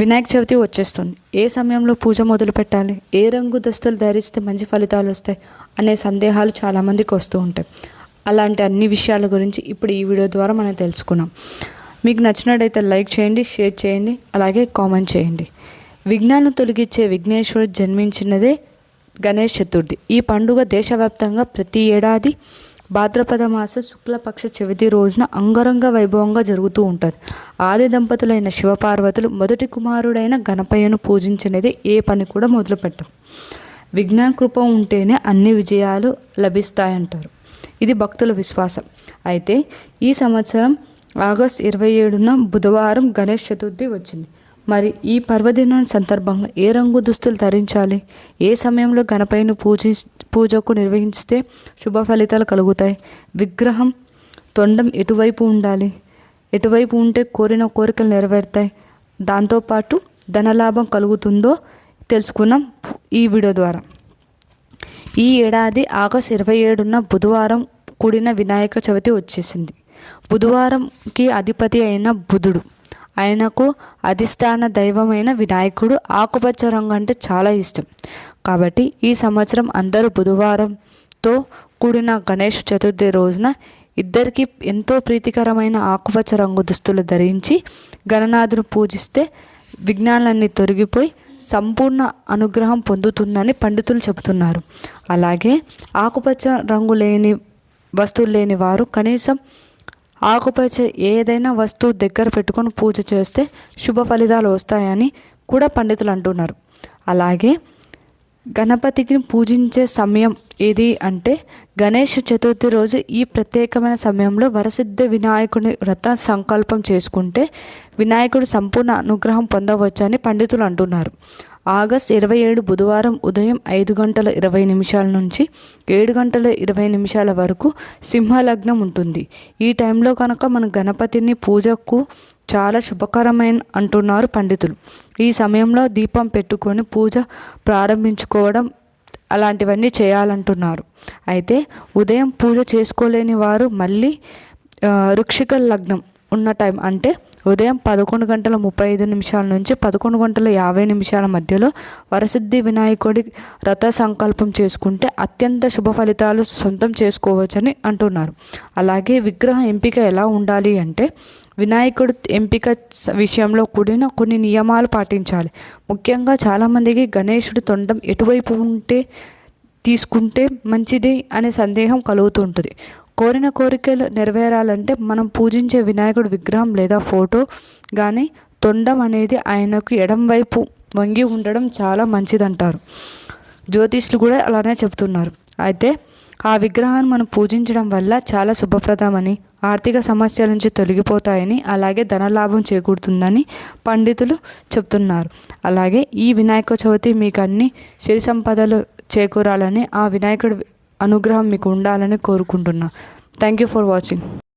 వినాయక చవితి వచ్చేస్తుంది. ఏ సమయంలో పూజ మొదలు పెట్టాలి, ఏ రంగు దుస్తులు ధరిస్తే మంచి ఫలితాలు వస్తాయి అనే సందేహాలు చాలామందికి వస్తూ ఉంటాయి. అలాంటి అన్ని విషయాల గురించి ఇప్పుడు ఈ వీడియో ద్వారా మనం తెలుసుకున్నాం. మీకు నచ్చినట్టయితే లైక్ చేయండి, షేర్ చేయండి, అలాగే కామెంట్ చేయండి. విఘ్నాలను తొలగించే విఘ్నేశ్వరుడు జన్మించినదే గణేష్ చతుర్థి. ఈ పండుగ దేశవ్యాప్తంగా ప్రతి ఏడాది భాద్రపద మాస శుక్లపక్ష చవితి రోజున అంగరంగ వైభవంగా జరుగుతూ ఉంటుంది. ఆది దంపతులైన శివపార్వతులు మొదటి కుమారుడైన గణపయ్యను పూజించినది ఏ పని కూడా మొదలుపెట్టం. విజ్ఞాన కృప ఉంటేనే అన్ని విజయాలు లభిస్తాయంటారు. ఇది భక్తుల విశ్వాసం. అయితే ఈ సంవత్సరం ఆగస్టు 27న బుధవారం గణేష్ చతుర్థి వచ్చింది. మరి ఈ పర్వదినం సందర్భంగా ఏ రంగు దుస్తులు ధరించాలి, ఏ సమయంలో గణపయ్యను పూజకు నిర్వహిస్తే శుభ ఫలితాలు కలుగుతాయి, విగ్రహం తొండం ఎటువైపు ఉండాలి, ఎటువైపు ఉంటే కోరిన కోరికలు నెరవేరుతాయి, దాంతోపాటు ధనలాభం కలుగుతుందో తెలుసుకున్నాం ఈ వీడియో ద్వారా. ఈ ఏడాది ఆగస్టు 27న బుధవారం కూడిన వినాయక చవితి వచ్చేసింది. బుధవారంకి అధిపతి అయిన బుధుడు, ఆయనకు అధిష్టాన దైవమైన వినాయకుడు ఆకుపచ్చ రంగు అంటే చాలా ఇష్టం. కాబట్టి ఈ సంవత్సరం అందరూ బుధవారంతో కూడిన గణేష్ చతుర్థి రోజున ఇద్దరికి ఎంతో ప్రీతికరమైన ఆకుపచ్చ రంగు దుస్తులు ధరించి గణనాథుని పూజిస్తే విఘ్నాలన్నీ తొలగిపోయి సంపూర్ణ అనుగ్రహం పొందుతుందని పండితులు చెబుతున్నారు. అలాగే ఆకుపచ్చ రంగు లేని వస్తువులు లేని వారు కనీసం ఆకుపచ్చ ఏదైనా వస్తువు దగ్గర పెట్టుకొని పూజ చేస్తే శుభ ఫలితాలు వస్తాయని కూడా పండితులు అంటున్నారు. అలాగే గణపతికి పూజించే సమయం ఏది అంటే గణేష్ చతుర్థి రోజు ఈ ప్రత్యేకమైన సమయంలో వరసిద్ధ వినాయకుని వ్రత సంకల్పం చేసుకుంటే వినాయకుడు సంపూర్ణ అనుగ్రహం పొందవచ్చని పండితులు అంటున్నారు. ఆగస్టు 27 బుధవారం ఉదయం 5:20 నుంచి 7:20 వరకు సింహలగ్నం ఉంటుంది. ఈ టైంలో కనుక మన గణపతిని పూజకు చాలా శుభకరమైన అంటున్నారు పండితులు. ఈ సమయంలో దీపం పెట్టుకొని పూజ ప్రారంభించుకోవడం అలాంటివన్నీ చేయాలంటున్నారు. అయితే ఉదయం పూజ చేసుకోలేని వారు మళ్ళీ వృశ్చిక లగ్నం ఉన్న టైం అంటే ఉదయం 11:35 నుంచి 11:50 మధ్యలో వరసిద్ధి వినాయకుడి రథ సంకల్పం చేసుకుంటే అత్యంత శుభ ఫలితాలు సొంతం చేసుకోవచ్చని అంటున్నారు. అలాగే విగ్రహ ఎంపిక ఎలా ఉండాలి అంటే వినాయకుడు ఎంపిక విషయంలో కూడిన కొన్ని నియమాలు పాటించాలి. ముఖ్యంగా చాలామందికి గణేశుడి తొండం ఎటువైపు ఉంటే తీసుకుంటే మంచిది అనే సందేహం కలుగుతుంటుంది. కోరిన కోరికలు నెరవేరాలంటే మనం పూజించే వినాయకుడి విగ్రహం లేదా ఫోటో కానీ తొండం అనేది ఆయనకు ఎడం వైపు వంగి ఉండడం చాలా మంచిదంటారు. జ్యోతిష్యులు కూడా అలానే చెబుతున్నారు. అయితే ఆ విగ్రహాన్ని మనం పూజించడం వల్ల చాలా శుభప్రదమని, ఆర్థిక సమస్యల నుంచి తొలగిపోతాయని, అలాగే ధనలాభం చేకూరుతుందని పండితులు చెప్తున్నారు. అలాగే ఈ వినాయక చవితి మీకు అన్ని సిరి సంపదలు చేకూరాలని, ఆ వినాయకుడి అనుగ్రహం మీకు ఉండాలని కోరుకుంటున్నా. Thank you for watching.